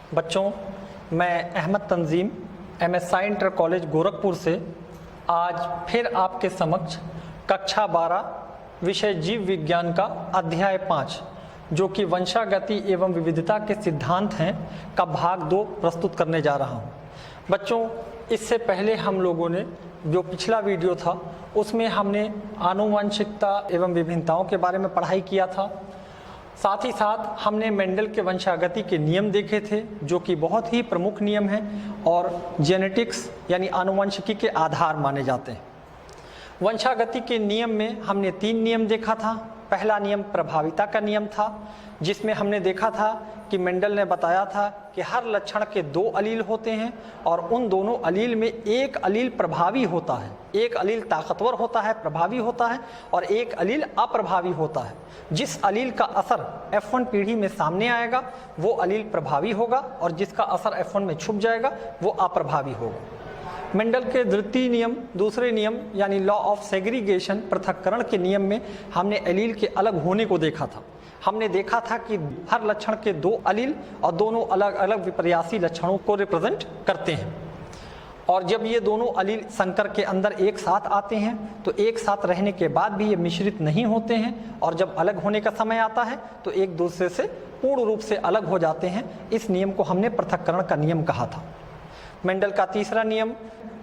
बच्चों, मैं अहमद तंजीम MSI inter college Gorakhpur से आज फिर आपके समक्ष कक्षा 12 विषय जीव विज्ञान का अध्याय 5 जो कि वंशागति एवं विविधता के सिद्धांत हैं का भाग 2 प्रस्तुत करने जा रहा हूं। बच्चों, इससे पहले हम लोगों ने जो पिछला वीडियो था उसमें हमने आनुवंशिकता एवं विभिन्नताओं के बारे में पढ़ाई किया था। साथ ही साथ हमने मेंडल के वंशागति के नियम देखे थे जो कि बहुत ही प्रमुख नियम हैं और जेनेटिक्स यानी आनुवंशिकी के आधार माने जाते हैं। वंशागति के नियम में हमने 3 नियम देखा था। पहला नियम प्रभाविता का नियम था, जिसमें हमने देखा था कि मेंडल ने बताया था कि हर लक्षण के 2 अलील होते हैं और उन दोनों अलील में एक अलील प्रभावी होता है, एक अलील ताकतवर होता है, प्रभावी होता है और एक अलील अप्रभावी होता है। जिस अलील का असर F1 पीढ़ी में सामने आएगा वो अलील प्रभावी होगा और जिसका असर F1 में छुप जाएगा वो अप्रभावी होगा। मेंडल के द्वितीय नियम, दूसरे नियम यानी लॉ ऑफ सेग्रीगेशन पृथक्करण के नियम में हमने अलील के अलग होने को देखा था। हमने देखा था कि हर लक्षण के 2 अलील और दोनों अलग अलग विपर्यासी लक्षणों को रिप्रेजेंट करते हैं और जब ये दोनों अलील संकर के अंदर एक साथ आते हैं तो एक साथ रहने के बाद भी ये मिश्रित नहीं होते हैं और जब अलग होने का समय आता है तो एक दूसरे से पूर्ण रूप से अलग हो जाते हैं। इस नियम को हमने पृथक्करण का नियम कहा था। मेंडल का तीसरा नियम,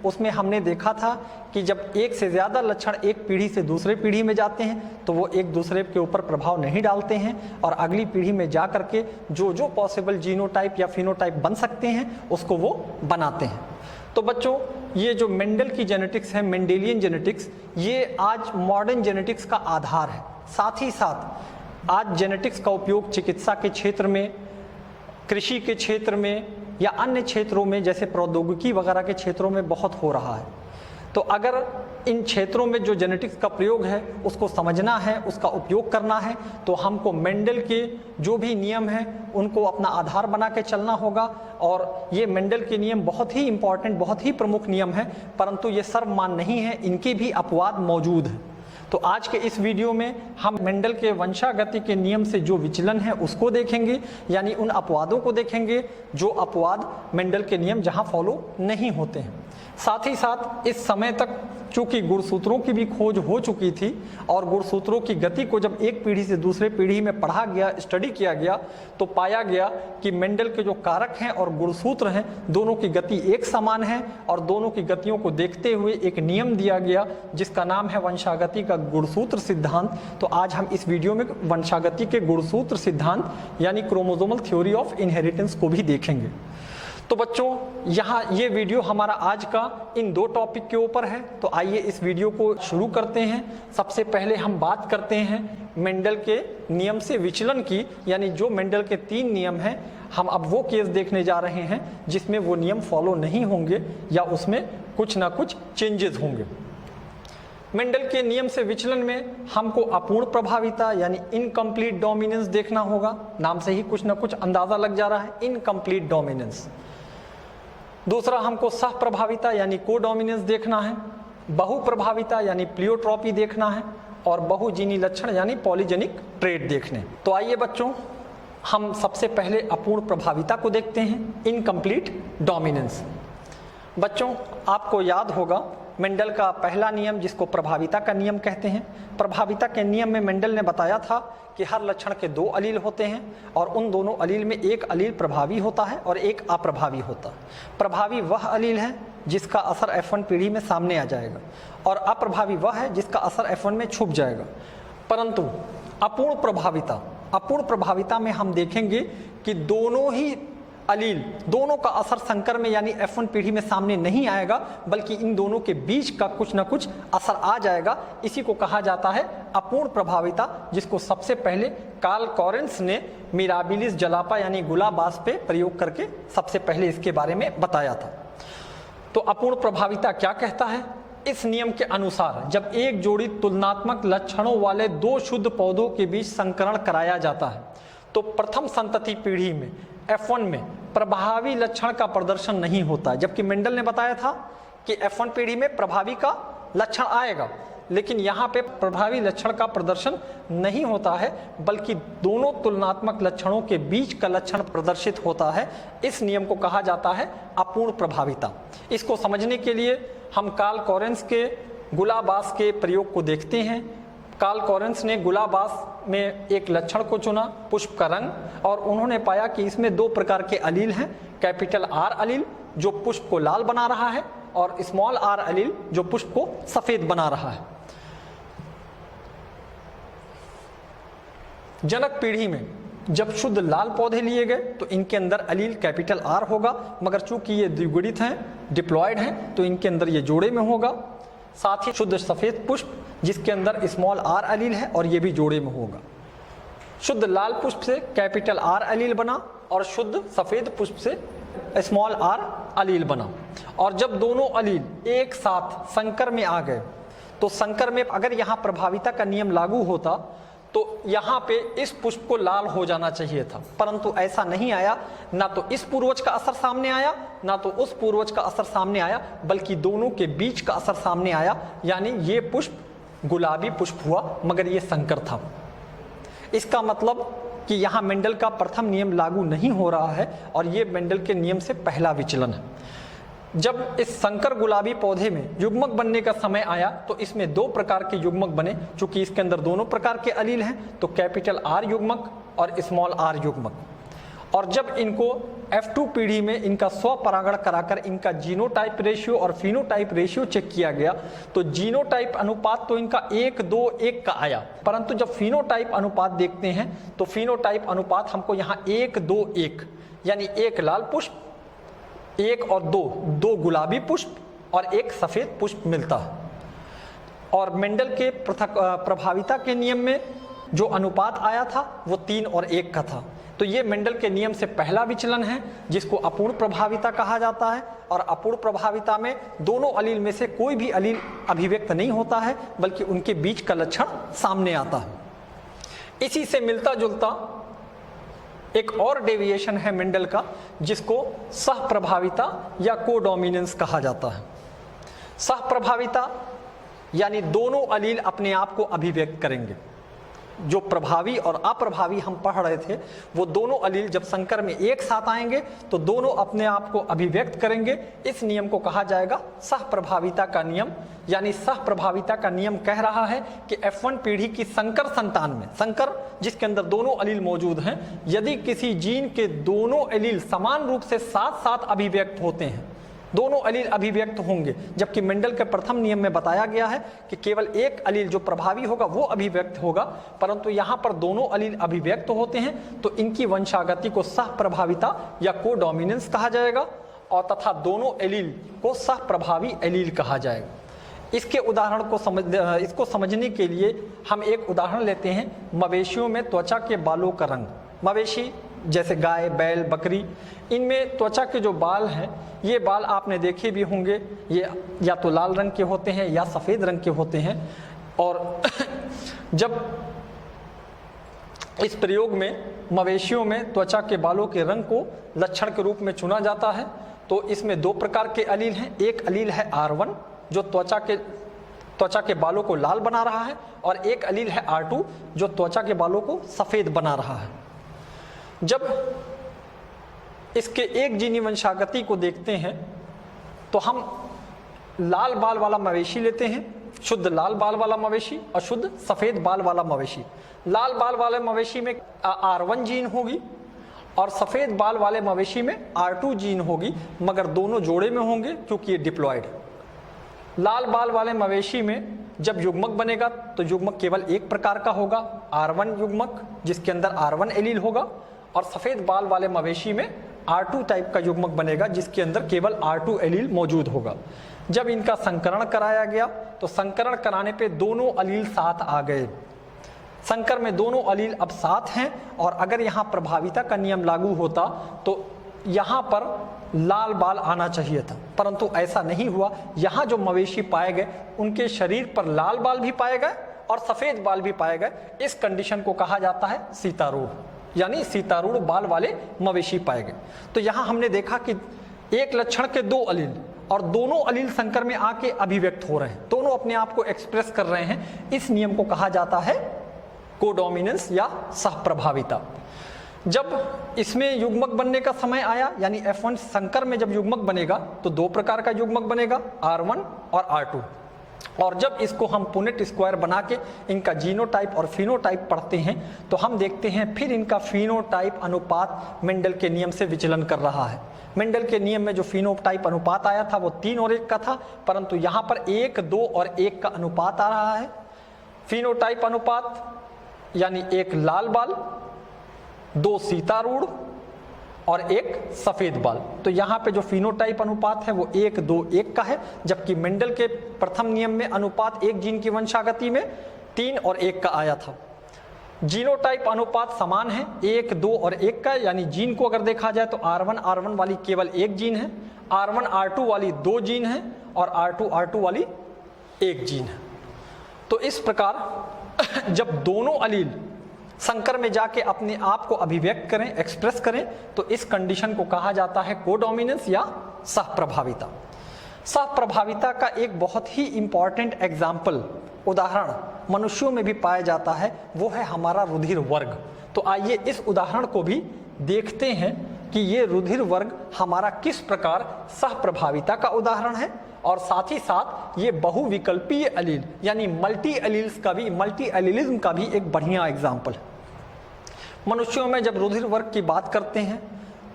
उसमें हमने देखा था कि जब एक से ज़्यादा लक्षण एक पीढ़ी से दूसरे पीढ़ी में जाते हैं तो वो एक दूसरे के ऊपर प्रभाव नहीं डालते हैं और अगली पीढ़ी में जा कर के जो पॉसिबल जीनोटाइप या फिनोटाइप बन सकते हैं उसको वो बनाते हैं। तो बच्चों, ये जो मेंडल की जेनेटिक्स है, मेंडेलियन जेनेटिक्स, ये आज मॉडर्न जेनेटिक्स का आधार है। साथ ही साथ आज जेनेटिक्स का उपयोग चिकित्सा के क्षेत्र में, कृषि के क्षेत्र में या अन्य क्षेत्रों में जैसे प्रौद्योगिकी वगैरह के क्षेत्रों में बहुत हो रहा है। तो अगर इन क्षेत्रों में जो जेनेटिक्स का प्रयोग है उसको समझना है, उसका उपयोग करना है, तो हमको मेंडल के जो भी नियम हैं उनको अपना आधार बना के चलना होगा। और ये मेंडल के नियम बहुत ही इम्पॉर्टेंट, बहुत ही प्रमुख नियम हैं, परंतु ये सर्वमान नहीं है, इनके भी अपवाद मौजूद हैं। तो आज के इस वीडियो में हम मेंडल के वंशागति के नियम से जो विचलन है उसको देखेंगे, यानी उन अपवादों को देखेंगे जो अपवाद मेंडल के नियम जहां फॉलो नहीं होते हैं। साथ ही साथ इस समय तक चूंकि गुणसूत्रों की भी खोज हो चुकी थी और गुणसूत्रों की गति को जब एक पीढ़ी से दूसरे पीढ़ी में पढ़ा गया, स्टडी किया गया, तो पाया गया कि मेंडल के जो कारक हैं और गुणसूत्र हैं दोनों की गति एक समान है और दोनों की गतियों को देखते हुए एक नियम दिया गया जिसका नाम है वंशागति का गुणसूत्र सिद्धांत। तो आज हम इस वीडियो में वंशागति के गुणसूत्र सिद्धांत यानी क्रोमोसोमल थ्योरी ऑफ इनहेरिटेंस को भी देखेंगे। तो बच्चों, यहाँ ये वीडियो हमारा आज का इन 2 टॉपिक के ऊपर है। तो आइए इस वीडियो को शुरू करते हैं। सबसे पहले हम बात करते हैं मेंडल के नियम से विचलन की, यानी जो मेंडल के 3 नियम हैं हम अब वो केस देखने जा रहे हैं जिसमें वो नियम फॉलो नहीं होंगे या उसमें कुछ ना कुछ चेंजेस होंगे। मेंडल के नियम से विचलन में हमको अपूर्ण प्रभाविता यानी इनकम्प्लीट डोमिनेंस देखना होगा। नाम से ही कुछ ना कुछ अंदाजा लग जा रहा है, इनकम्प्लीट डोमिनेंस। दूसरा, हमको सह प्रभाविता यानी को डोमिनेंस देखना है। बहु प्रभाविता यानी प्लियोट्रॉपी देखना है और बहुजीनी लक्षण यानी पॉलीजेनिक ट्रेट देखने। तो आइए बच्चों, हम सबसे पहले अपूर्ण प्रभाविता को देखते हैं, इनकम्प्लीट डोमिनेंस। बच्चों, आपको याद होगा मेंडल का पहला नियम जिसको प्रभाविता का नियम कहते हैं। प्रभाविता के नियम में मेंडल ने बताया था कि हर लक्षण के 2 अलील होते हैं और उन दोनों अलील में एक अलील प्रभावी होता है और एक अप्रभावी होता है। प्रभावी वह अलील है जिसका असर F1 पीढ़ी में सामने आ जाएगा और अप्रभावी वह है जिसका असर F1 में छुप जाएगा। परंतु अपूर्ण प्रभाविता में हम देखेंगे कि दोनों ही अलील, दोनों का असर संकर में यानी F1 पीढ़ी में सामने नहीं आएगा, बल्कि इन दोनों के बीच का कुछ ना कुछ असर आ जाएगा। इसी को कहा जाता है अपूर्ण प्रभाविता, जिसको सबसे पहले कार्ल कॉरेंस ने मिराबिलिस जलापा यानी गुलाबास पे प्रयोग करके सबसे पहले इसके बारे में बताया था। तो अपूर्ण प्रभाविता क्या कहता है? इस नियम के अनुसार जब एक जोड़ी तुलनात्मक लक्षणों वाले 2 शुद्ध पौधों के बीच संकरण कराया जाता है तो प्रथम संतति पीढ़ी में F1 में प्रभावी लक्षण का प्रदर्शन नहीं होता है, जबकि मेंडल ने बताया था कि F1 पीढ़ी में प्रभावी का लक्षण आएगा। लेकिन यहाँ पे प्रभावी लक्षण का प्रदर्शन नहीं होता है, बल्कि दोनों तुलनात्मक लक्षणों के बीच का लक्षण प्रदर्शित होता है। इस नियम को कहा जाता है अपूर्ण प्रभाविता। इसको समझने के लिए हम कार्ल कोरेंस के गुलाबास के प्रयोग को देखते हैं। कार्ल कोरेंस ने गुलाबास में एक लक्षण को चुना, पुष्प का रंग, और उन्होंने पाया कि इसमें दो प्रकार के अलील हैं, कैपिटल आर अलील जो पुष्प को लाल बना रहा है और स्मॉल आर अलील जो पुष्प को सफेद बना रहा है। जनक पीढ़ी में जब शुद्ध लाल पौधे लिए गए तो इनके अंदर अलील कैपिटल आर होगा, मगर चूंकि ये द्विगुणित हैं, डिप्लॉयड हैं, तो इनके अंदर ये जोड़े में होगा। साथ ही शुद्ध सफेद पुष्प जिसके अंदर स्मॉल आर अलील है और ये भी जोड़े में होगा। शुद्ध लाल पुष्प से कैपिटल आर अलील बना और शुद्ध सफेद पुष्प से स्मॉल आर अलील बना। और जब दोनों अलील एक साथ संकर में आ गए तो संकर में अगर यहाँ प्रभाविता का नियम लागू होता तो यहाँ पे इस पुष्प को लाल हो जाना चाहिए था, परंतु ऐसा नहीं आया। ना तो इस पूर्वज का असर सामने आया, ना तो उस पूर्वज का असर सामने आया, बल्कि दोनों के बीच का असर सामने आया। यानी ये पुष्प गुलाबी पुष्प हुआ, मगर ये संकर था। इसका मतलब कि यहाँ मेंडल का प्रथम नियम लागू नहीं हो रहा है और ये मेंडल के नियम से पहला विचलन है। जब इस संकर गुलाबी पौधे में युग्मक बनने का समय आया तो इसमें दो प्रकार के युग्मक बने। चूंकि इसके अंदर दोनों प्रकार के अलील हैं तो कैपिटल आर युग्मक और स्मॉल आर युग्मक। और जब इनको F2 पीढ़ी में इनका स्वपरागण कराकर इनका जीनोटाइप रेशियो और फिनोटाइप रेशियो चेक किया गया तो जीनोटाइप अनुपात तो इनका 1:2:1 का आया, परंतु जब फिनोटाइप अनुपात देखते हैं तो फिनोटाइप अनुपात हमको यहाँ 1:2:1 यानी एक लाल पुष्प, एक और दो गुलाबी पुष्प और एक सफेद पुष्प मिलता है। और मेंडल के पृथक प्रभाविता के नियम में जो अनुपात आया था वो 3:1 का था। तो ये मेंडल के नियम से पहला विचलन है जिसको अपूर्ण प्रभाविता कहा जाता है। और अपूर्ण प्रभाविता में दोनों अलील में से कोई भी अलील अभिव्यक्त नहीं होता है, बल्कि उनके बीच का लक्षण सामने आता है। इसी से मिलता जुलता एक और डेविएशन है मेंडल का जिसको सह प्रभाविता या कोडोमिनेंस कहा जाता है। सह प्रभाविता यानी दोनों अलील अपने आप को अभिव्यक्त करेंगे। जो प्रभावी और अप्रभावी हम पढ़ रहे थे वो दोनों अलील जब संकर में एक साथ आएंगे तो दोनों अपने आप को अभिव्यक्त करेंगे। इस नियम को कहा जाएगा सह प्रभाविता का नियम। यानी सह प्रभाविता का नियम कह रहा है कि F1 पीढ़ी की संकर संतान में, संकर जिसके अंदर दोनों अलील मौजूद हैं, यदि किसी जीन के दोनों अलील समान रूप से साथ साथ अभिव्यक्त होते हैं, दोनों अलील अभिव्यक्त होंगे। जबकि मेंडल के प्रथम नियम में बताया गया है कि केवल एक अलील जो प्रभावी होगा वो अभिव्यक्त होगा, परंतु यहाँ पर दोनों अलील अभिव्यक्त होते हैं तो इनकी वंशागति को सह प्रभाविता या कोडोमिनेंस कहा जाएगा और तथा दोनों अलील को सह प्रभावी अलील कहा जाएगा। इसके उदाहरण को इसको समझने के लिए हम एक उदाहरण लेते हैं मवेशियों में त्वचा के बालों का रंग। मवेशी जैसे गाय, बैल, बकरी, इनमें त्वचा के जो बाल हैं ये बाल आपने देखे भी होंगे, ये या तो लाल रंग के होते हैं या सफ़ेद रंग के होते हैं। और जब इस प्रयोग में मवेशियों में त्वचा के बालों के रंग को लक्षण के रूप में चुना जाता है तो इसमें दो प्रकार के अलील हैं। एक अलील है R1 जो त्वचा के बालों को लाल बना रहा है और एक अलील है R2 जो त्वचा के बालों को सफ़ेद बना रहा है। जब इसके एक जीनी वंशागति को देखते हैं तो हम लाल बाल वाला मवेशी लेते हैं, शुद्ध लाल बाल वाला मवेशी और शुद्ध सफ़ेद बाल वाला मवेशी। लाल बाल वाले मवेशी में R1 जीन होगी और सफ़ेद बाल वाले मवेशी में R2 जीन होगी, मगर दोनों जोड़े में होंगे क्योंकि ये डिप्लॉयड। लाल बाल वाले मवेशी में जब युग्मक बनेगा तो युग्मक केवल एक प्रकार का होगा, R1 युग्मक जिसके अंदर R1 एलील होगा, और सफ़ेद बाल वाले मवेशी में R2 टाइप का युग्मक बनेगा जिसके अंदर केवल R2 एलील मौजूद होगा। जब इनका संकरण कराया गया तो संकरण कराने पे दोनों अलील साथ आ गए। संकर में दोनों अलील अब साथ हैं और अगर यहाँ प्रभाविता का नियम लागू होता तो यहाँ पर लाल बाल आना चाहिए था, परंतु ऐसा नहीं हुआ। यहाँ जो मवेशी पाए गए उनके शरीर पर लाल बाल भी पाए गए और सफ़ेद बाल भी पाए गए। इस कंडीशन को कहा जाता है सीतारूढ़, यानी सीतारूढ़ बाल वाले मवेशी पाए गए। तो यहाँ हमने देखा कि एक लक्षण के दो अलील और दोनों अलील संकर में आके अभिव्यक्त हो रहे हैं, दोनों अपने आप को एक्सप्रेस कर रहे हैं, इस नियम को कहा जाता है कोडोमिनेंस या सहप्रभाविता। जब इसमें युग्मक बनने का समय आया, यानी F1 संकर में जब युग्मक बनेगा तो दो प्रकार का युग्मक बनेगा, R1 और R2। और जब इसको हम पुनेट स्क्वायर बना के इनका जीनोटाइप और फिनोटाइप पढ़ते हैं तो हम देखते हैं फिर इनका फिनोटाइप अनुपात मेंडल के नियम से विचलन कर रहा है। मेंडल के नियम में जो फिनोटाइप अनुपात आया था वो 3 और 1 का था, परंतु यहाँ पर 1, 2 और 1 का अनुपात आ रहा है। फिनोटाइप अनुपात यानी 1 लाल बाल, 2 सीतारूढ़ और 1 सफेद बाल। तो यहाँ पे जो फिनोटाइप अनुपात है वो 1, 2, 1 का है, जबकि मेंडल के प्रथम नियम में अनुपात एक जीन की वंशागति में 3 और 1 का आया था। जीनोटाइप अनुपात समान है 1, 2 और 1 का, यानी जीन को अगर देखा जाए तो R1 वाली केवल एक जीन है, R1 वाली 2 जीन है और R2 वाली 1 जीन है। तो इस प्रकार जब दोनों अलील संकर में जाके अपने आप को अभिव्यक्त करें, एक्सप्रेस करें, तो इस कंडीशन को कहा जाता है कोडोमिनेंस या सहप्रभाविता। सहप्रभाविता का एक बहुत ही इंपॉर्टेंट एग्जाम्पल, उदाहरण मनुष्यों में भी पाया जाता है, वो है हमारा रुधिर वर्ग। तो आइए इस उदाहरण को भी देखते हैं कि ये रुधिर वर्ग हमारा किस प्रकार सहप्रभाविता का उदाहरण है, और साथ ही साथ ये बहुविकल्पीय अलील यानी मल्टी एलीलिज्म का भी एक बढ़िया एग्जाम्पल है। मनुष्यों में जब रुधिर वर्ग की बात करते हैं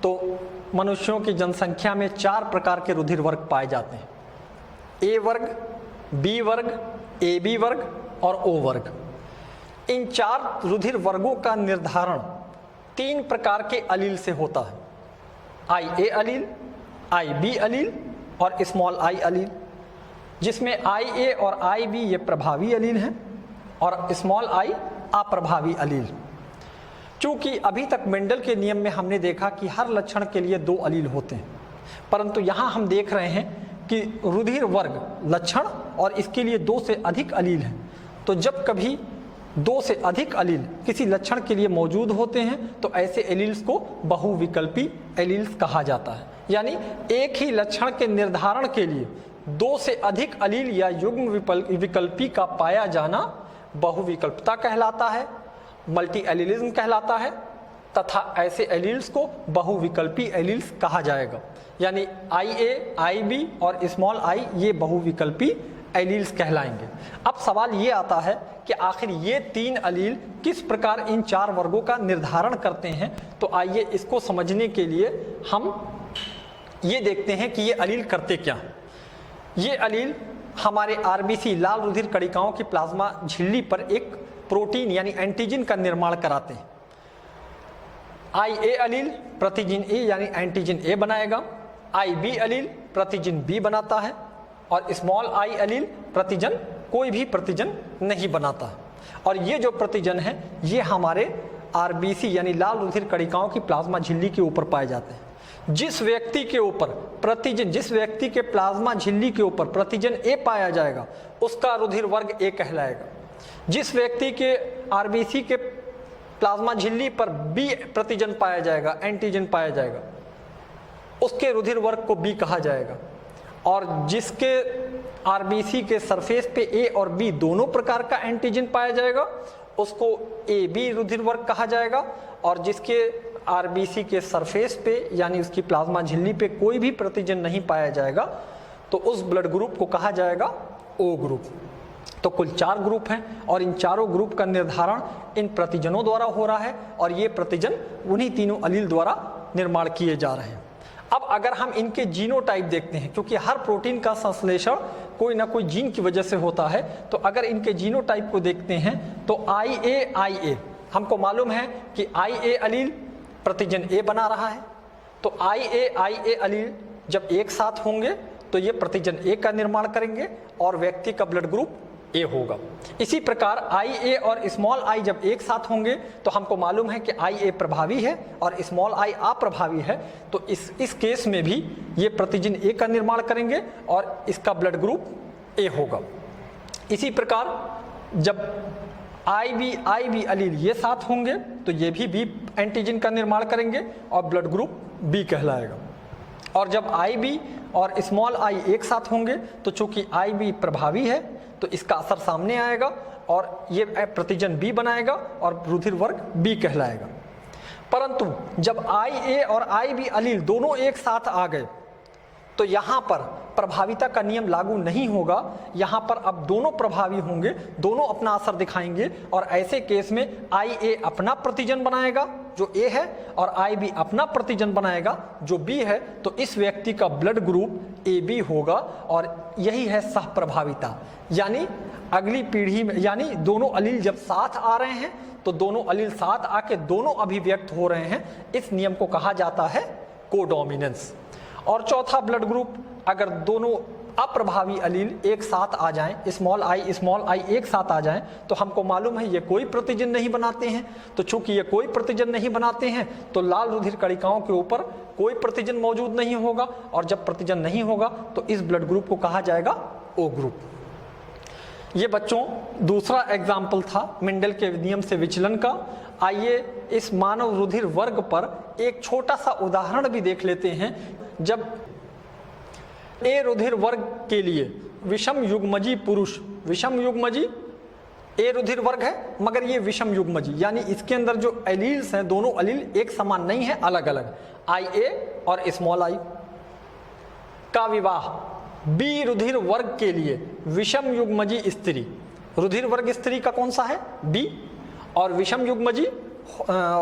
तो मनुष्यों की जनसंख्या में 4 प्रकार के रुधिर वर्ग पाए जाते हैं, ए वर्ग, बी वर्ग, AB वर्ग और O वर्ग। इन 4 रुधिर वर्गों का निर्धारण 3 प्रकार के अलील से होता है, IA अलील, IB अलील और स्मॉल I अलील, जिसमें IA और IB ये प्रभावी अलील हैं और स्मॉल I अप्रभावी अलील। चूंकि अभी तक मेंडल के नियम में हमने देखा कि हर लक्षण के लिए 2 अलील होते हैं, परंतु यहाँ हम देख रहे हैं कि रुधिर वर्ग लक्षण और इसके लिए 2 से अधिक अलील हैं। तो जब कभी 2 से अधिक अलील किसी लक्षण के लिए मौजूद होते हैं तो ऐसे एलील्स को बहुविकल्पी एलील्स कहा जाता है, यानी एक ही लक्षण के निर्धारण के लिए 2 से अधिक अलील या युग्म विकल्पी का पाया जाना बहुविकल्पता कहलाता है, मल्टी एलीलिज्म कहलाता है, तथा ऐसे एलील्स को बहुविकल्पी एलील्स कहा जाएगा। यानी IA, IB और स्मॉल I ये बहुविकल्पी एलील्स कहलाएंगे। अब सवाल ये आता है कि आखिर ये 3 अलील किस प्रकार इन 4 वर्गों का निर्धारण करते हैं। तो आइए इसको समझने के लिए हम ये देखते हैं कि ये अलील करते क्या हैं। ये अलील हमारे RBC लाल रुधिर कणिकाओं की प्लाज्मा झिल्ली पर एक प्रोटीन यानी एंटीजन का निर्माण कराते हैं। IA अलील प्रतिजिन A यानी एंटीजन A बनाएगा, IB अलील प्रतिजिन B बनाता है और स्मॉल I अलील प्रतिजन कोई भी प्रतिजन नहीं बनाता है। और ये जो प्रतिजन है ये हमारे RBC यानी लाल रुधिर कणिकाओं की प्लाज्मा झिल्ली के ऊपर पाए जाते हैं। जिस व्यक्ति के ऊपर प्रतिजन, जिस व्यक्ति के प्लाज्मा झिल्ली के ऊपर प्रतिजन A पाया जाएगा उसका रुधिर वर्ग A कहलाएगा। जिस व्यक्ति के RBC के प्लाज्मा झिल्ली पर B प्रतिजन पाया जाएगा, एंटीजन पाया जाएगा, उसके रुधिर वर्ग को B कहा जाएगा। और जिसके RBC के सरफेस पे A और B दोनों प्रकार का एंटीजन पाया जाएगा उसको AB रुधिर वर्ग कहा जाएगा। और जिसके RBC के सरफेस पे यानी उसकी प्लाज्मा झिल्ली पे कोई भी प्रतिजन नहीं पाया जाएगा तो उस ब्लड ग्रुप को कहा जाएगा O ग्रुप। तो कुल 4 ग्रुप हैं और इन चारों ग्रुप का निर्धारण इन प्रतिजनों द्वारा हो रहा है और ये प्रतिजन उन्हीं तीनों अलील द्वारा निर्माण किए जा रहे हैं। अब अगर हम इनके जीनोटाइप देखते हैं, क्योंकि हर प्रोटीन का संश्लेषण कोई ना कोई जीन की वजह से होता है, तो अगर इनके जीनोटाइप को देखते हैं तो IA हमको मालूम है कि IA अलील प्रतिजन A बना रहा है। तो IA अलील जब एक साथ होंगे तो ये प्रतिजन A का निर्माण करेंगे और व्यक्ति का ब्लड ग्रुप A होगा। इसी प्रकार IA और स्मॉल I जब एक साथ होंगे तो हमको मालूम है कि IA प्रभावी है और स्मॉल I अप्रभावी है। तो इस केस में भी ये प्रतिजन A का निर्माण करेंगे और इसका ब्लड ग्रुप A होगा। इसी प्रकार जब IB अलील ये साथ होंगे तो ये भी B एंटीजन का निर्माण करेंगे और ब्लड ग्रुप B कहलाएगा। और जब आई बी और स्मॉल आई एक साथ होंगे तो चूंकि आई बी प्रभावी है तो इसका असर सामने आएगा और ये प्रतिजन बी बनाएगा और रुधिर वर्ग बी कहलाएगा। परंतु जब आई ए और आई बी अलील दोनों एक साथ आ गए तो यहाँ पर प्रभाविता का नियम लागू नहीं होगा। यहाँ पर अब दोनों प्रभावी होंगे, दोनों अपना असर दिखाएंगे और ऐसे केस में आई ए अपना प्रतिजन बनाएगा जो ए है और आई बी अपना प्रतिजन बनाएगा जो बी है, तो इस व्यक्ति का ब्लड ग्रुप ए बी होगा और यही है सह प्रभाविता। यानी अगली पीढ़ी में, यानी दोनों अलील जब साथ आ रहे हैं तो दोनों अलील साथ आके दोनों अभिव्यक्त हो रहे हैं, इस नियम को कहा जाता है कोडोमिनेंस। और चौथा ब्लड ग्रुप, अगर दोनों अप्रभावी अलील एक साथ आ जाएं, स्मॉल आई एक साथ आ जाएं, तो हमको मालूम है ये कोई प्रतिजन नहीं बनाते हैं। तो चूंकि ये कोई प्रतिजन नहीं बनाते हैं तो लाल रुधिर कणिकाओं के ऊपर कोई प्रतिजन मौजूद नहीं होगा और जब प्रतिजन नहीं होगा तो इस ब्लड ग्रुप को कहा जाएगा ओ ग्रुप। ये बच्चों दूसरा एग्जाम्पल था मेंडल के नियम से विचलन का। आइए इस मानव रुधिर वर्ग पर एक छोटा सा उदाहरण भी देख लेते हैं। जब ए रुधिर वर्ग के लिए विषम युग्मजी पुरुष, विषम युग्मजी ए रुधिर वर्ग है मगर ये विषम युग्मजी, यानी इसके अंदर जो एलील्स हैं दोनों अलील एक समान नहीं है, अलग अलग, आई ए और स्मॉल आई का विवाह बी रुधिर वर्ग के लिए विषम युग्मजी स्त्री, रुधिर वर्ग स्त्री का कौन सा है बी, और विषम युग्मजी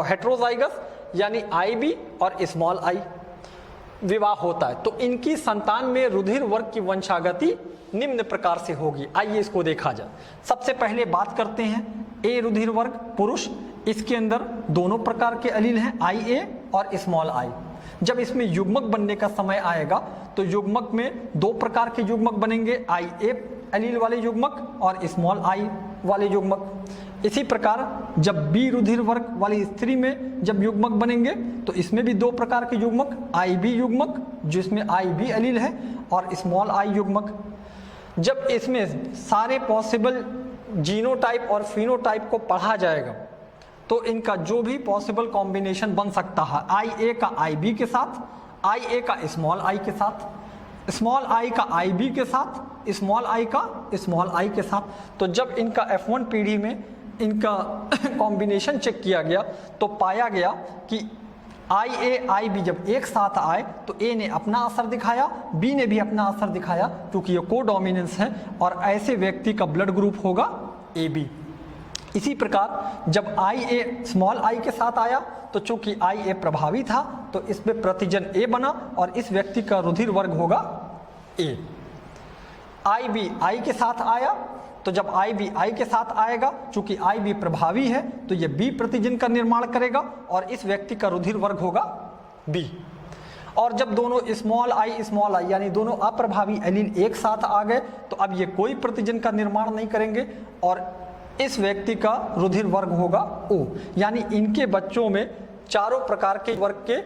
हेट्रोजाइगस यानी आई बी और स्मॉल आई विवाह होता है, तो इनकी संतान में रुधिर वर्ग की वंशागति निम्न प्रकार से होगी। आइए इसको देखा जाए। सबसे पहले बात करते हैं ए रुधिर वर्ग पुरुष, इसके अंदर दोनों प्रकार के अलील हैं आई ए और स्मॉल आई। जब इसमें युग्मक बनने का समय आएगा तो युग्मक में दो प्रकार के युग्मक बनेंगे, आई ए अलील वाले युग्मक और स्मॉल आई वाले युग्मक। इसी प्रकार जब बी रुधिर वर्ग वाली स्त्री में जब युग्मक बनेंगे तो इसमें भी दो प्रकार के युग्मक, आई बी युग्मक जिसमें आई बी अलील है और स्मॉल आई युग्मक। जब इसमें सारे पॉसिबल जीनोटाइप और फिनोटाइप को पढ़ा जाएगा तो इनका जो भी पॉसिबल कॉम्बिनेशन बन सकता है, आई ए का आई बी के साथ, आई ए का स्मॉल आई के साथ, स्मॉल आई का आई बी के साथ, स्मॉल आई का स्मॉल आई के साथ। तो जब इनका F1 पीढ़ी में इनका कॉम्बिनेशन चेक किया गया तो पाया गया कि आई ए आई बी जब एक साथ आए तो ए ने अपना असर दिखाया, बी ने भी अपना असर दिखाया क्योंकि ये कोडोमिनेंस है और ऐसे व्यक्ति का ब्लड ग्रुप होगा ए बी। इसी प्रकार जब आई ए स्मॉल आई के साथ आया तो चूंकि आई ए प्रभावी था तो इसमें प्रतिजन ए बना और इस व्यक्ति का रुधिर वर्ग होगा ए। आई बी आई के साथ आया तो जब आई बी आई के साथ आएगा, चूंकि आई बी प्रभावी है तो यह बी प्रतिजन का निर्माण करेगा और इस व्यक्ति का रुधिर वर्ग होगा बी। और जब दोनों स्मॉल आई यानी दोनों अप्रभावी एलील एक साथ आ गए तो अब ये कोई प्रतिजन का निर्माण नहीं करेंगे और इस व्यक्ति का रुधिर वर्ग होगा ओ। यानी इनके बच्चों में चारों प्रकार के वर्ग के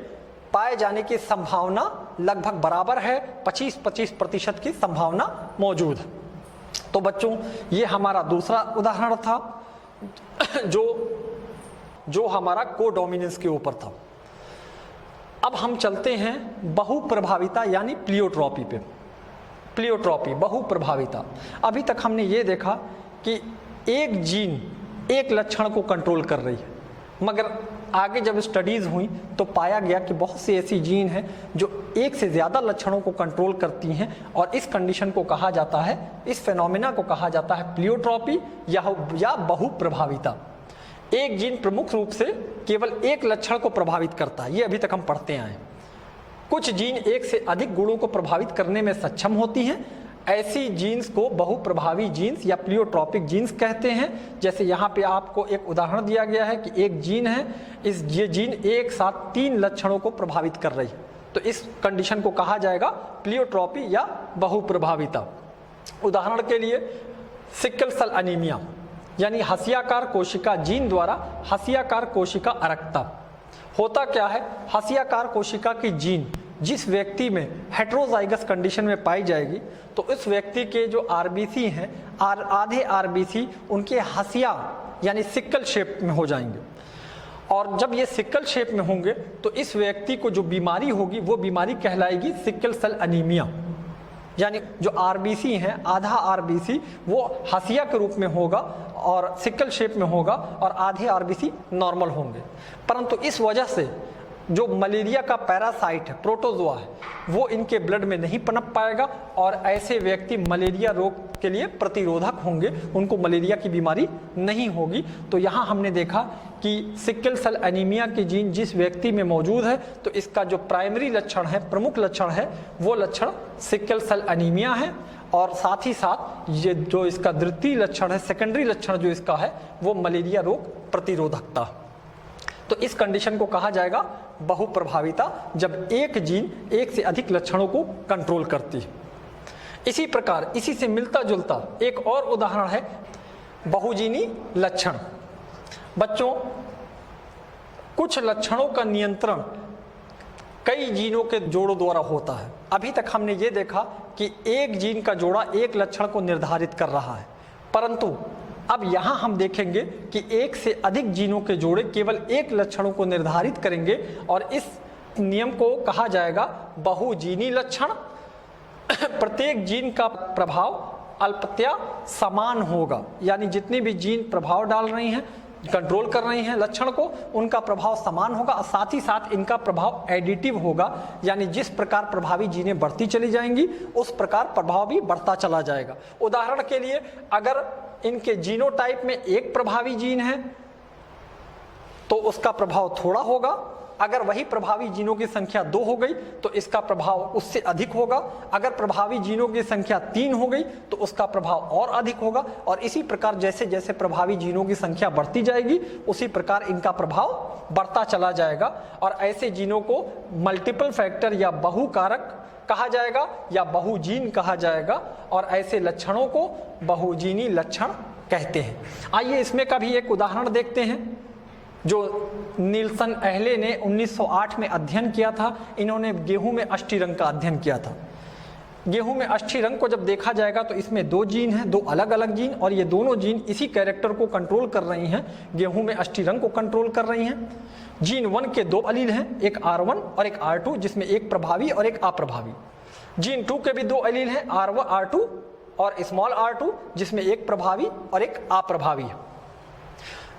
पाए जाने की संभावना लगभग बराबर है, 25-25% की संभावना मौजूद है। तो बच्चों ये हमारा दूसरा उदाहरण था जो हमारा कोडोमिनेंस के ऊपर था। अब हम चलते हैं बहुप्रभाविता यानी प्लियोट्रॉपी पे। प्लियोट्रॉपी बहुप्रभाविता, अभी तक हमने ये देखा कि एक जीन एक लक्षण को कंट्रोल कर रही है, मगर आगे जब स्टडीज़ हुई तो पाया गया कि बहुत सी ऐसी जीन हैं जो एक से ज़्यादा लक्षणों को कंट्रोल करती हैं और इस कंडीशन को कहा जाता है, इस फेनोमेना को कहा जाता है प्लियोट्रॉपी या बहुप्रभाविता। एक जीन प्रमुख रूप से केवल एक लक्षण को प्रभावित करता है, ये अभी तक हम पढ़ते आए। कुछ जीन एक से अधिक गुणों को प्रभावित करने में सक्षम होती हैं, ऐसी जीन्स को बहुप्रभावी जीन्स या प्लियोट्रॉपिक जीन्स कहते हैं। जैसे यहाँ पे आपको एक उदाहरण दिया गया है कि एक जीन है, ये जीन एक साथ 3 लक्षणों को प्रभावित कर रही है, तो इस कंडीशन को कहा जाएगा प्लियोट्रॉपी या बहुप्रभाविता। उदाहरण के लिए सिकल सेल एनीमिया यानी हसियाकार कोशिका जीन द्वारा हसियाकार कोशिका अरक्ता। होता क्या है, हसियाकार कोशिका की जीन जिस व्यक्ति में हेट्रोजाइगस कंडीशन में पाई जाएगी तो उस व्यक्ति के जो आरबीसी हैं, आधे आरबीसी उनके हसिया यानी सिक्कल शेप में हो जाएंगे और जब ये सिकल शेप में होंगे तो इस व्यक्ति को जो बीमारी होगी वो बीमारी कहलाएगी सिकल सेल एनीमिया। यानी जो आरबीसी हैं, आधा आरबीसी वो हसिया के रूप में होगा और सिकल शेप में होगा और आधे आरबीसी नॉर्मल होंगे। परंतु इस वजह से जो मलेरिया का पैरासाइट है, प्रोटोजोआ है, वो इनके ब्लड में नहीं पनप पाएगा और ऐसे व्यक्ति मलेरिया रोग के लिए प्रतिरोधक होंगे, उनको मलेरिया की बीमारी नहीं होगी। तो यहाँ हमने देखा कि सिकल सेल एनीमिया की जीन जिस व्यक्ति में मौजूद है तो इसका जो प्राइमरी लक्षण है, प्रमुख लक्षण है, वो लक्षण सिकल सेल एनीमिया है। और साथ ही साथ ये जो इसका द्वितीय लक्षण है, सेकेंडरी लक्षण जो इसका है, वो मलेरिया रोग प्रतिरोधकता। तो इस कंडीशन को कहा जाएगा बहुप्रभाविता, जब एक जीन एक से अधिक लक्षणों को कंट्रोल करती है। इसी प्रकार इसी से मिलता जुलता एक और उदाहरण है बहुजीनी लक्षण। बच्चों, कुछ लक्षणों का नियंत्रण कई जीनों के जोड़ों द्वारा होता है। अभी तक हमने ये देखा कि एक जीन का जोड़ा एक लक्षण को निर्धारित कर रहा है, परंतु अब यहाँ हम देखेंगे कि एक से अधिक जीनों के जोड़े केवल एक लक्षणों को निर्धारित करेंगे और इस नियम को कहा जाएगा बहुजीनी लक्षण। प्रत्येक जीन का प्रभाव अल्पतया समान होगा, यानी जितनी भी जीन प्रभाव डाल रही हैं, कंट्रोल कर रही हैं लक्षण को, उनका प्रभाव समान होगा और साथ ही साथ इनका प्रभाव एडिटिव होगा, यानी जिस प्रकार प्रभावी जीनें बढ़ती चली जाएंगी उस प्रकार प्रभाव भी बढ़ता चला जाएगा। उदाहरण के लिए अगर इनके जीनोटाइप में एक प्रभावी जीन है तो उसका प्रभाव थोड़ा होगा, अगर वही प्रभावी जीनों की संख्या 2 हो गई तो इसका प्रभाव उससे अधिक होगा, अगर प्रभावी जीनों की संख्या 3 हो गई तो उसका प्रभाव और अधिक होगा। और इसी प्रकार जैसे जैसे प्रभावी जीनों की संख्या बढ़ती जाएगी उसी प्रकार इनका प्रभाव बढ़ता चला जाएगा। और ऐसे जीनों को मल्टीपल फैक्टर या बहुकारक कहा जाएगा या बहुजीन कहा जाएगा और ऐसे लक्षणों को बहुजीनी लक्षण कहते हैं। आइए इसमें का भी एक उदाहरण देखते हैं जो नीलसन अहले ने 1908 में अध्ययन किया था। इन्होंने गेहूं में अष्टरंग का अध्ययन किया था। गेहूं में अष्टरंग को जब देखा जाएगा तो इसमें 2 जीन हैं, 2 अलग अलग जीन, और ये दोनों जीन इसी कैरेक्टर को कंट्रोल कर रही हैं, गेहूं में अष्टरंग को कंट्रोल कर रही हैं। जीन 1 के 2 अलील हैं, एक R1 और एक R2, जिसमें एक प्रभावी और एक अप्रभावी। जीन 2 के भी 2 अलील हैं, R1 R2 और स्मॉल r2, जिसमें एक प्रभावी और एक अप्रभावी है।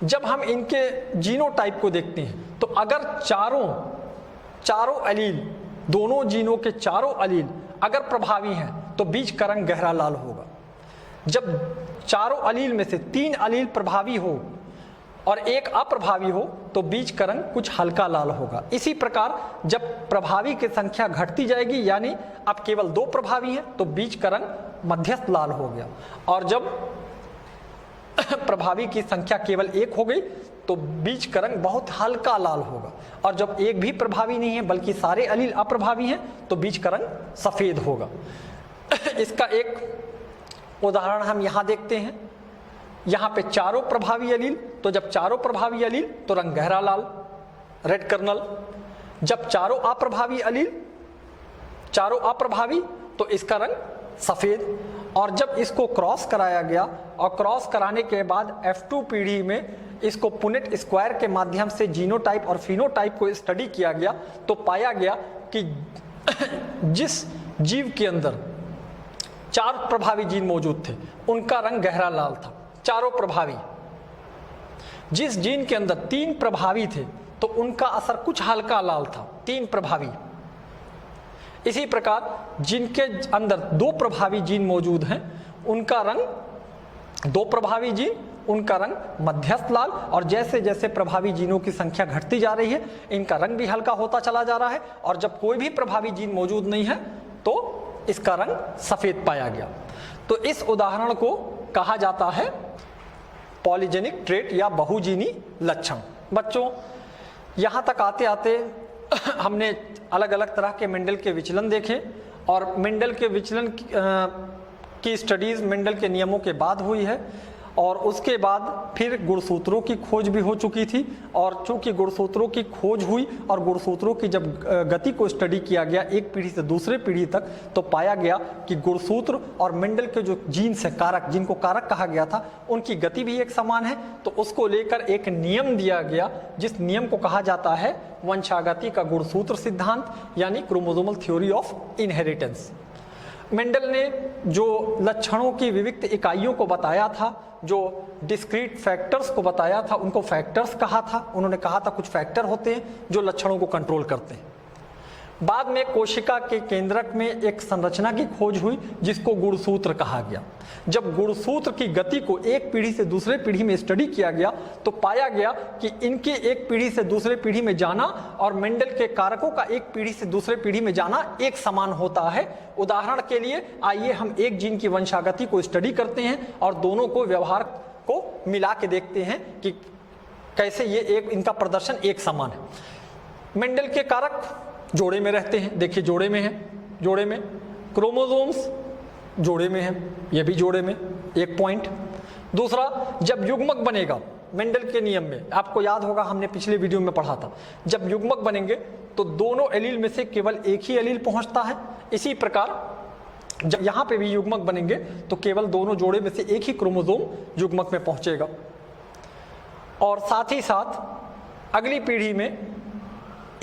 जब हम इनके जीनोटाइप को देखते हैं तो अगर चारों अलील, दोनों जीनों के चारों अलील अगर प्रभावी हैं तो बीज का रंग गहरा लाल होगा। जब चारों अलील में से 3 अलील प्रभावी हो और एक अप्रभावी हो तो बीज का रंग कुछ हल्का लाल होगा। इसी प्रकार जब प्रभावी की संख्या घटती जाएगी, यानी अब केवल 2 प्रभावी हैं, तो बीज का रंग मध्यस्थ लाल हो गया। और जब प्रभावी की संख्या केवल 1 हो गई तो बीज का रंग बहुत हल्का लाल होगा। और जब एक भी प्रभावी नहीं है बल्कि सारे अलील अप्रभावी हैं तो बीज का रंग सफेद होगा। इसका एक उदाहरण हम यहाँ देखते हैं। यहाँ पे चारों प्रभावी अलील, तो जब चारों प्रभावी अलील तो रंग गहरा लाल, रेड कर्नल। जब चारों अप्रभावी अलील, चारों अप्रभावी, तो इसका रंग सफेद। और जब इसको क्रॉस कराया गया और क्रॉस कराने के बाद F2 पीढ़ी में इसको पुनेट स्क्वायर के माध्यम से जीनोटाइप और फिनोटाइप को स्टडी किया गया तो पाया गया कि जिस जीव के अंदर 4 प्रभावी जीन मौजूद थे उनका रंग गहरा लाल था, चारों प्रभावी। जिस जीन के अंदर 3 प्रभावी थे तो उनका असर कुछ हल्का लाल था, 3 प्रभावी। इसी प्रकार जिनके अंदर 2 प्रभावी जीन मौजूद हैं उनका रंग, 2 प्रभावी जीन, उनका रंग मध्यस्थ लाल। और जैसे जैसे प्रभावी जीनों की संख्या घटती जा रही है इनका रंग भी हल्का होता चला जा रहा है। और जब कोई भी प्रभावी जीन मौजूद नहीं है तो इसका रंग सफेद पाया गया। तो इस उदाहरण को कहा जाता है पॉलीजेनिक ट्रेट या बहुजीनी लक्षण। बच्चों, यहाँ तक आते आते हमने अलग अलग तरह के मेंडल के विचलन देखे और मेंडल के विचलन की स्टडीज़ मेंडल के नियमों के बाद हुई है। और उसके बाद फिर गुणसूत्रों की खोज भी हो चुकी थी। और चूंकि गुणसूत्रों की खोज हुई और गुणसूत्रों की जब गति को स्टडी किया गया एक पीढ़ी से दूसरे पीढ़ी तक, तो पाया गया कि गुणसूत्र और मेंडल के जो जीन्स है, कारक, जिनको कारक कहा गया था, उनकी गति भी एक समान है। तो उसको लेकर एक नियम दिया गया, जिस नियम को कहा जाता है वंशागति का गुणसूत्र सिद्धांत, यानी chromosomal theory of inheritance. Mendel ने जो लक्षणों की विविक्त इकाइयों को बताया था, जो डिस्क्रीट फैक्टर्स को बताया था, उनको फैक्टर्स कहा था। उन्होंने कहा था कुछ फैक्टर होते हैं जो लक्षणों को कंट्रोल करते हैं। बाद में कोशिका के केंद्रक में एक संरचना की खोज हुई जिसको गुणसूत्र कहा गया। जब गुणसूत्र की गति को एक पीढ़ी से दूसरे पीढ़ी में स्टडी किया गया तो पाया गया कि इनके एक पीढ़ी से दूसरे पीढ़ी में जाना और मेंडल के कारकों का एक पीढ़ी से दूसरे पीढ़ी में जाना एक समान होता है। उदाहरण के लिए आइए हम एक जीन की वंशागति को स्टडी करते हैं और दोनों को व्यवहार को मिला के देखते हैं कि कैसे ये एक इनका प्रदर्शन एक समान है। मेंडल के कारक जोड़े में रहते हैं, देखिए जोड़े में है, जोड़े में क्रोमोसोम्स जोड़े में है, ये भी जोड़े में, एक पॉइंट। दूसरा, जब युग्मक बनेगा मेंडल के नियम में, आपको याद होगा हमने पिछले वीडियो में पढ़ा था, जब युग्मक बनेंगे तो दोनों एलील में से केवल एक ही एलील पहुंचता है। इसी प्रकार जब यहाँ पे भी युग्मक बनेंगे तो केवल दोनों जोड़े में से एक ही क्रोमोसोम युग्मक में पहुंचेगा। और साथ ही साथ अगली पीढ़ी में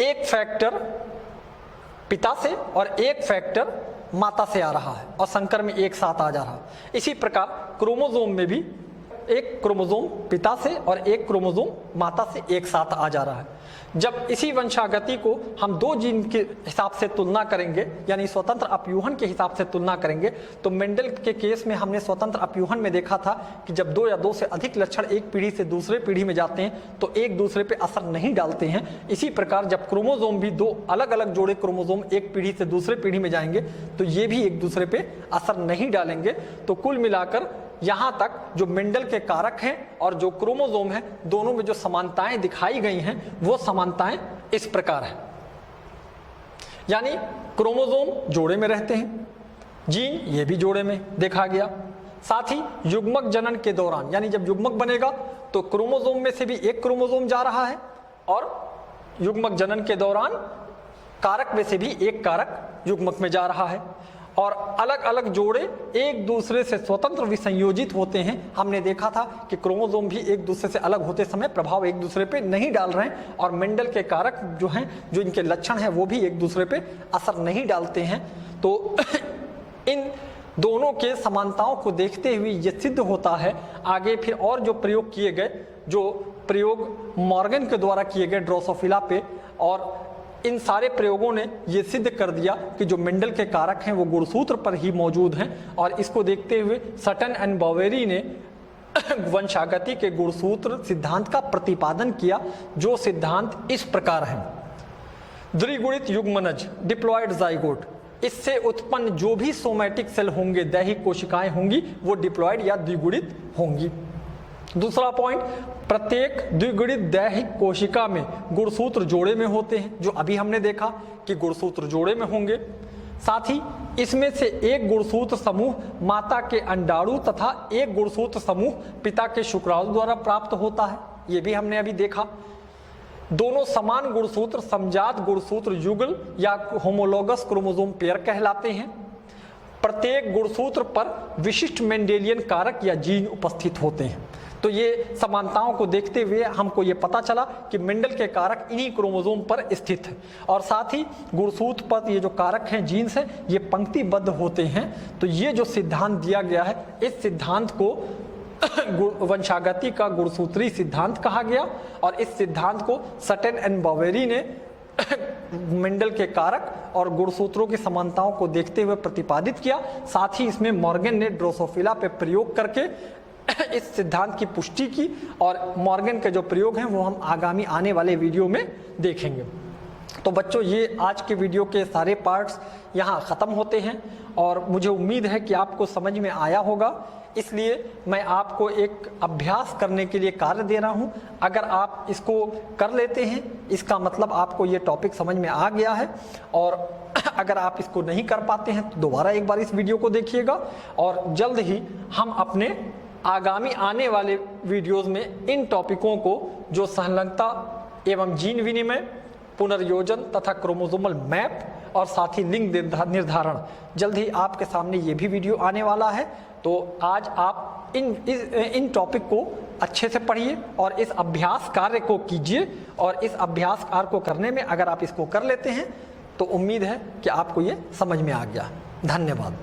एक फैक्टर पिता से और एक फैक्टर माता से आ रहा है और संकर में एक साथ आ जा रहा है। इसी प्रकार क्रोमोसोम में भी एक क्रोमोसोम पिता से और एक क्रोमोसोम माता से एक साथ आ जा रहा है। जब इसी वंशागति को हम दो जीन के हिसाब से तुलना करेंगे, यानी स्वतंत्र अपयूहन के हिसाब से तुलना करेंगे, तो मेंडल के केस में हमने स्वतंत्र अपयूहन में देखा था कि जब दो या दो से अधिक लक्षण एक पीढ़ी से दूसरे पीढ़ी में जाते हैं तो एक दूसरे पे असर नहीं डालते हैं। इसी प्रकार जब क्रोमोसोम भी दो अलग अलग जोड़े क्रोमोसोम एक पीढ़ी से दूसरे पीढ़ी में जाएंगे तो ये भी एक दूसरे पे असर नहीं डालेंगे। तो कुल मिलाकर यहाँ तक जो मेंडल के कारक हैं और जो क्रोमोसोम है, दोनों में जो समानताएं दिखाई गई हैं वो समानताएं इस प्रकार हैं। यानी क्रोमोसोम जोड़े में रहते हैं, जीन ये भी जोड़े में देखा गया। साथ ही युग्मक जनन के दौरान, यानी जब युग्मक बनेगा तो क्रोमोसोम में से भी एक क्रोमोसोम जा रहा है और युग्मक जनन के दौरान कारक में से भी एक कारक युग्मक में जा रहा है और अलग अलग जोड़े एक दूसरे से स्वतंत्र विसंयोजित होते हैं। हमने देखा था कि क्रोमोसोम भी एक दूसरे से अलग होते समय प्रभाव एक दूसरे पे नहीं डाल रहे हैं और मेंडल के कारक जो हैं, जो इनके लक्षण हैं, वो भी एक दूसरे पे असर नहीं डालते हैं। तो इन दोनों के समानताओं को देखते हुए ये सिद्ध होता है। आगे फिर और जो प्रयोग किए गए, जो प्रयोग मॉर्गन के द्वारा किए गए ड्रोसोफिला पे, और इन सारे प्रयोगों ने ये सिद्ध कर दिया कि जो मेंडल के कारक हैं वो गुणसूत्र पर ही मौजूद हैं। और इसको देखते हुए सटन एंड बावेरी ने वंशागति के गुणसूत्र सिद्धांत का प्रतिपादन किया, जो सिद्धांत इस प्रकार है। द्विगुणित युग्मनज डिप्लॉयड जाइगोट, इससे उत्पन्न जो भी सोमैटिक सेल होंगे, दैहिक कोशिकाएं होंगी, वो डिप्लॉयड या द्विगुणित होंगी। दूसरा पॉइंट, प्रत्येक द्विगुणित दैहिक कोशिका में गुणसूत्र जोड़े में होते हैं, जो अभी हमने देखा कि गुणसूत्र जोड़े में होंगे। साथ ही इसमें से एक गुणसूत्र समूह माता के अंडाणु तथा एक गुणसूत्र समूह पिता के शुक्राणु द्वारा प्राप्त होता है, ये भी हमने अभी देखा। दोनों समान गुणसूत्र समजात गुणसूत्र युगल या होमोलोगस क्रोमोसोम पेयर कहलाते हैं। प्रत्येक गुणसूत्र पर विशिष्ट मेंडेलियन कारक या जीन उपस्थित होते हैं। तो ये समानताओं को देखते हुए हमको ये पता चला कि मेंडल के कारक इन्हीं क्रोमोसोम पर स्थित है और साथ ही गुणसूत्र पर ये जो कारक हैं, जीन्स हैं, ये पंक्तिबद्ध होते हैं। तो ये जो सिद्धांत दिया गया है, इस सिद्धांत को वंशागति का गुणसूत्री सिद्धांत कहा गया और इस सिद्धांत को सटन एंड बावेरी ने मेंडल के कारक और गुणसूत्रों की समानताओं को देखते हुए प्रतिपादित किया। साथ ही इसमें मॉर्गन ने ड्रोसोफिला पे प्रयोग करके इस सिद्धांत की पुष्टि की और मॉर्गन के जो प्रयोग हैं वो हम आगामी आने वाले वीडियो में देखेंगे। तो बच्चों, ये आज के वीडियो के सारे पार्ट्स यहाँ ख़त्म होते हैं और मुझे उम्मीद है कि आपको समझ में आया होगा। इसलिए मैं आपको एक अभ्यास करने के लिए कार्य दे रहा हूँ। अगर आप इसको कर लेते हैं, इसका मतलब आपको ये टॉपिक समझ में आ गया है। और अगर आप इसको नहीं कर पाते हैं तो दोबारा एक बार इस वीडियो को देखिएगा और जल्द ही हम अपने आगामी आने वाले वीडियोस में इन टॉपिकों को, जो संलग्नता एवं जीन विनिमय, पुनर्योजन तथा क्रोमोसोमल मैप और साथ ही लिंग निर्धारण, जल्द ही आपके सामने ये भी वीडियो आने वाला है। तो आज आप इन टॉपिक को अच्छे से पढ़िए और इस अभ्यास कार्य को कीजिए, और इस अभ्यास कार्य को करने में अगर आप इसको कर लेते हैं तो उम्मीद है कि आपको ये समझ में आ गया। धन्यवाद।